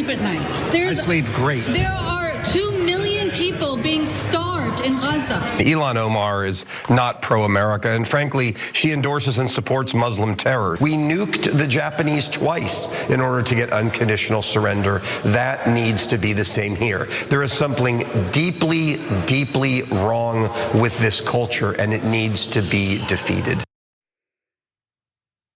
sleep at night. I sleep great. There are 2 million people being starved in Gaza. Ilhan Omar is not pro-America, and frankly, she endorses and supports Muslim terror. We nuked the Japanese twice in order to get unconditional surrender. That needs to be the same here. There is something deeply, deeply wrong with this culture, and it needs to be defeated.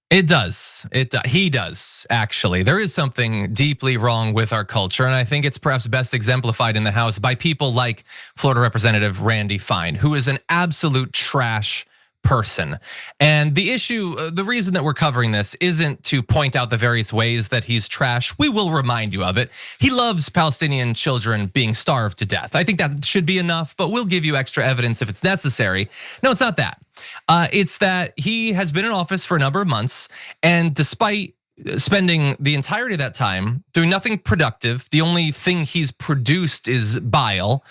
It does. He does, actually. There is something deeply wrong with our culture, and I think it's perhaps best exemplified in the House by people like Florida Representative Randy Fine, who is an absolute trash person. And the issue, the reason that we're covering this isn't to point out the various ways that he's trash. We will remind you of it. He loves Palestinian children being starved to death. I think that should be enough, but we'll give you extra evidence if it's necessary. No, it's not that. It's that he has been in office for a number of months, and despite spending the entirety of that time doing nothing productive, the only thing he's produced is bile,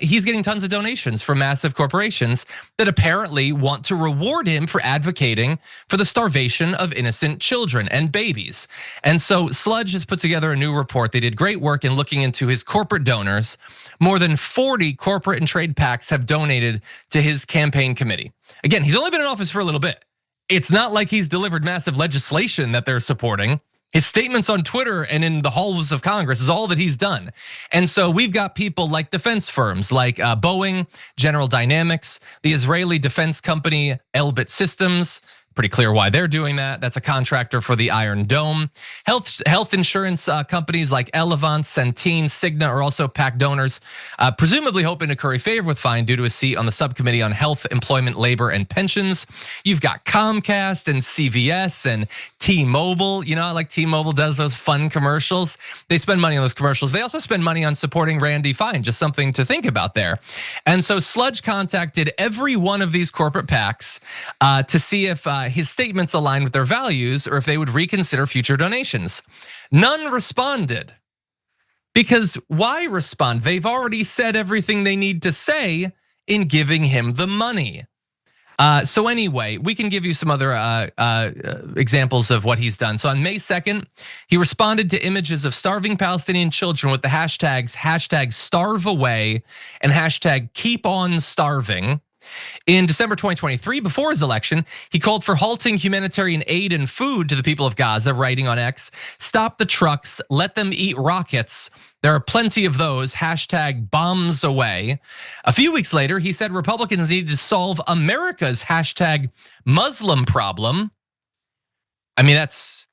he's getting tons of donations from massive corporations that apparently want to reward him for advocating for the starvation of innocent children and babies. And so Sludge has put together a new report. They did great work in looking into his corporate donors. More than 40 corporate and trade PACs have donated to his campaign committee. Again, he's only been in office for a little bit. It's not like he's delivered massive legislation that they're supporting. His statements on Twitter and in the halls of Congress is all that he's done. And so we've got people like defense firms like Boeing, General Dynamics, the Israeli defense company Elbit Systems. Pretty clear why they're doing that. That's a contractor for the Iron Dome. Health insurance companies like Elevance, Centene, Cigna are also PAC donors, presumably hoping to curry favor with Fine due to a seat on the subcommittee on health, employment, labor, and pensions. You've got Comcast and CVS and T-Mobile. You know, like T-Mobile does those fun commercials. They spend money on those commercials. They also spend money on supporting Randy Fine, just something to think about there. And so Sludge contacted every one of these corporate PACs to see if his statements align with their values or if they would reconsider future donations. None responded. Because why respond? They've already said everything they need to say in giving him the money. So anyway, we can give you some other examples of what he's done. So on May 2nd, he responded to images of starving Palestinian children with the hashtags #StarveAway and #KeepOnStarving. In December 2023, before his election, he called for halting humanitarian aid and food to the people of Gaza, writing on X, "Stop the trucks, let them eat rockets. There are plenty of those, #BombsAway." A few weeks later, he said Republicans needed to solve America's #Muslim problem. I mean, that's,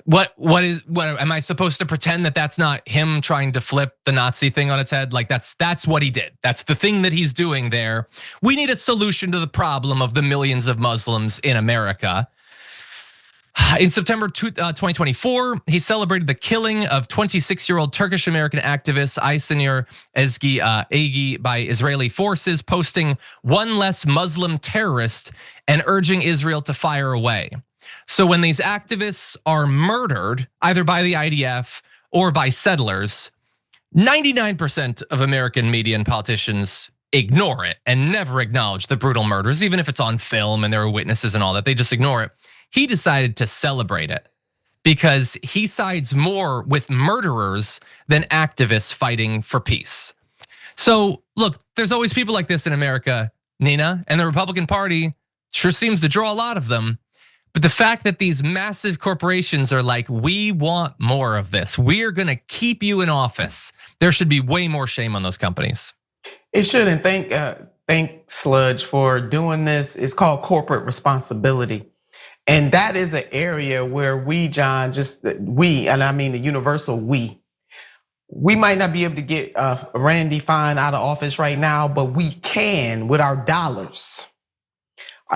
what am I supposed to pretend that that's not him trying to flip the Nazi thing on its head? Like that's what he did. That's the thing that he's doing there. We need a solution to the problem of the millions of Muslims in America. In September 2024, he celebrated the killing of 26-year-old Turkish-American activist Aysenur Ezgi Agi by Israeli forces, posting "one less Muslim terrorist" and urging Israel to fire away. So when these activists are murdered, either by the IDF or by settlers, 99% of American media and politicians ignore it and never acknowledge the brutal murders, even if it's on film and there are witnesses and all that, they just ignore it. He decided to celebrate it because he sides more with murderers than activists fighting for peace. So look, there's always people like this in America, Nina, and the Republican Party sure seems to draw a lot of them. But the fact that these massive corporations are like, we want more of this, we're gonna keep you in office, there should be way more shame on those companies. It should, and thank Sludge for doing this. It's called corporate responsibility. And that is an area where we, John, and I mean the universal we might not be able to get Randy Fine out of office right now, but we can with our dollars.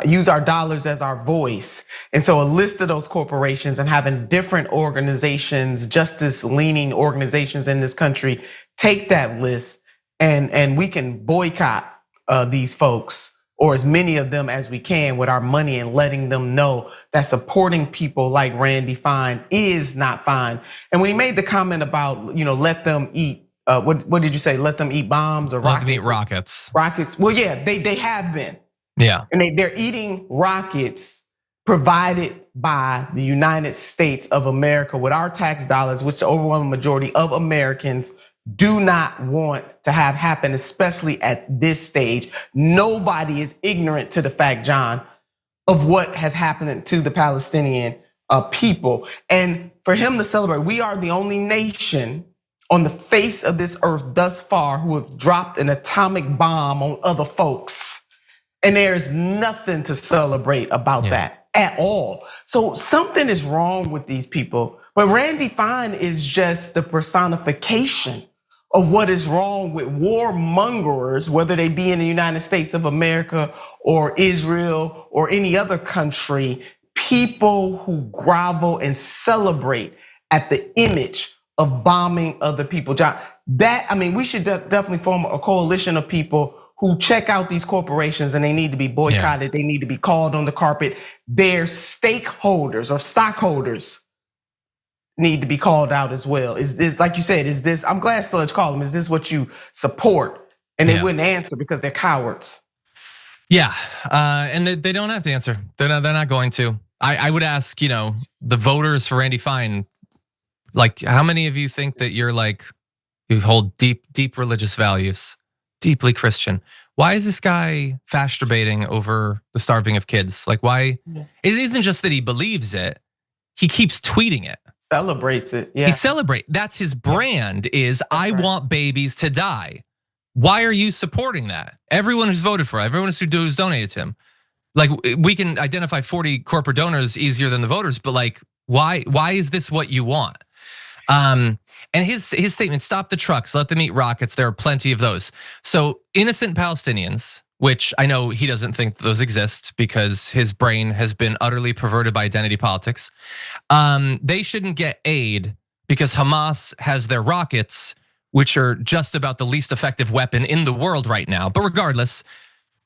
Use our dollars as our voice. And so a list of those corporations and having different organizations, justice-leaning organizations in this country, take that list and we can boycott these folks, or as many of them as we can, with our money, and letting them know that supporting people like Randy Fine is not fine. And when he made the comment about, let them eat, what did you say? Let them eat bombs or rockets? Let them eat rockets. Rockets. Well, yeah, they have been. Yeah. And they're eating rockets provided by the United States of America with our tax dollars, which the overwhelming majority of Americans do not want to have happen, especially at this stage. Nobody is ignorant to the fact, John, of what has happened to the Palestinian people. And for him to celebrate, we are the only nation on the face of this earth thus far who have dropped an atomic bomb on other folks. And there's nothing to celebrate about that at all. So something is wrong with these people. But Randy Fine is just the personification of what is wrong with warmongers, whether they be in the United States of America or Israel or any other country, people who grovel and celebrate at the image of bombing other people. John, we should definitely form a coalition of people who check out these corporations, and they need to be boycotted. They need to be called on the carpet. Their stakeholders or stockholders need to be called out as well. Is this, like you said, is this, I'm glad Sludge called them, is this what you support? And they wouldn't answer because they're cowards. Yeah, and they don't have to answer. They're not going to. I would ask, the voters for Randy Fine, like, how many of you think that you hold deep religious values, deeply Christian? Why is this guy masturbating over the starving of kids? Like, why? It isn't just that he believes it. He keeps tweeting it. Celebrates it, yeah. That's his brand is, I want babies to die. Why are you supporting that? Everyone who's voted for, everyone who's donated to him. Like, we can identify 40 corporate donors easier than the voters, but like, why is this what you want? And his statement, stop the trucks, let them eat rockets. There are plenty of those. So innocent Palestinians, which I know he doesn't think those exist because his brain has been utterly perverted by identity politics. They shouldn't get aid because Hamas has their rockets, which are just about the least effective weapon in the world right now. But regardless,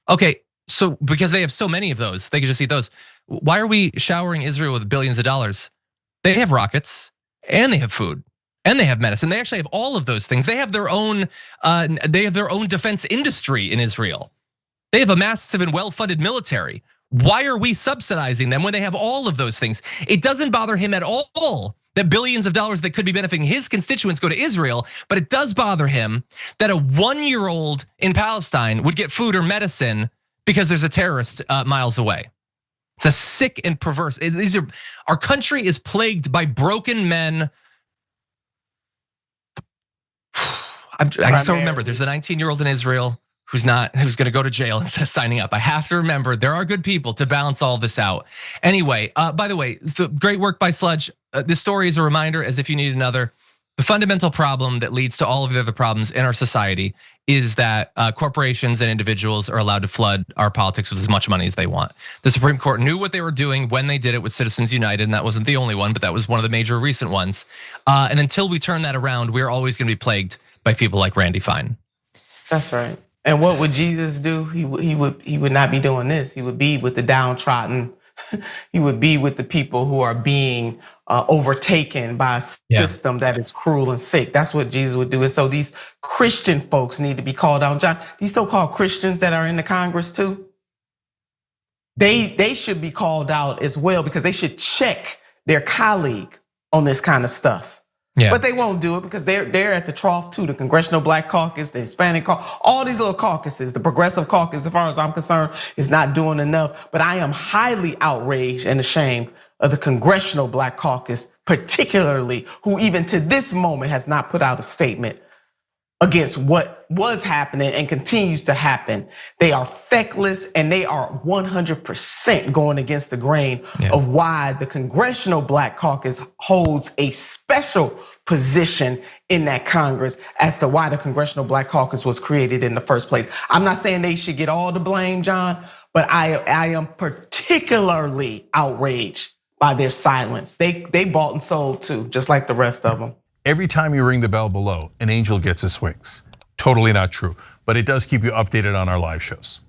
okay, so because they have so many of those, they could just eat those. Why are we showering Israel with billions of dollars? They have rockets and they have food and they have medicine. They actually have all of those things. They have their own defense industry in Israel. They have a massive and well-funded military. Why are we subsidizing them when they have all of those things? It doesn't bother him at all that billions of dollars that could be benefiting his constituents go to Israel, but it does bother him that a 1-year-old in Palestine would get food or medicine because there's a terrorist miles away. It's a sick and perverse. Our country is plagued by broken men. I still remember there's a 19-year-old in Israel who's gonna go to jail instead of signing up. I have to remember there are good people to balance all this out. Anyway, by the way, it's great work by Sludge. This story is a reminder, as if you need another. The fundamental problem that leads to all of the other problems in our society is that corporations and individuals are allowed to flood our politics with as much money as they want. The Supreme Court knew what they were doing when they did it with Citizens United, and that wasn't the only one, but that was one of the major recent ones. And until we turn that around, we're always gonna be plagued by people like Randy Fine. That's right. And what would Jesus do? He would not be doing this. He would be with the downtrodden. He would be with the people who are being overtaken by a system that is cruel and sick. That's what Jesus would do. And so these Christian folks need to be called out. John, these so-called Christians that are in the Congress too, they should be called out as well because they should check their colleague on this kind of stuff. Yeah. But they won't do it because they're at the trough too. The Congressional Black Caucus, the Hispanic Caucus, all these little caucuses, the Progressive Caucus, as far as I'm concerned, is not doing enough. But I am highly outraged and ashamed of the Congressional Black Caucus, particularly who even to this moment has not put out a statement against what was happening and continues to happen. They are feckless and they are 100% going against the grain of why the Congressional Black Caucus holds a special position in that Congress as to why the Congressional Black Caucus was created in the first place. I'm not saying they should get all the blame, John, but I am particularly outraged by their silence. They bought and sold too, just like the rest of them. Every time you ring the bell below, an angel gets his wings. Totally not true, but it does keep you updated on our live shows.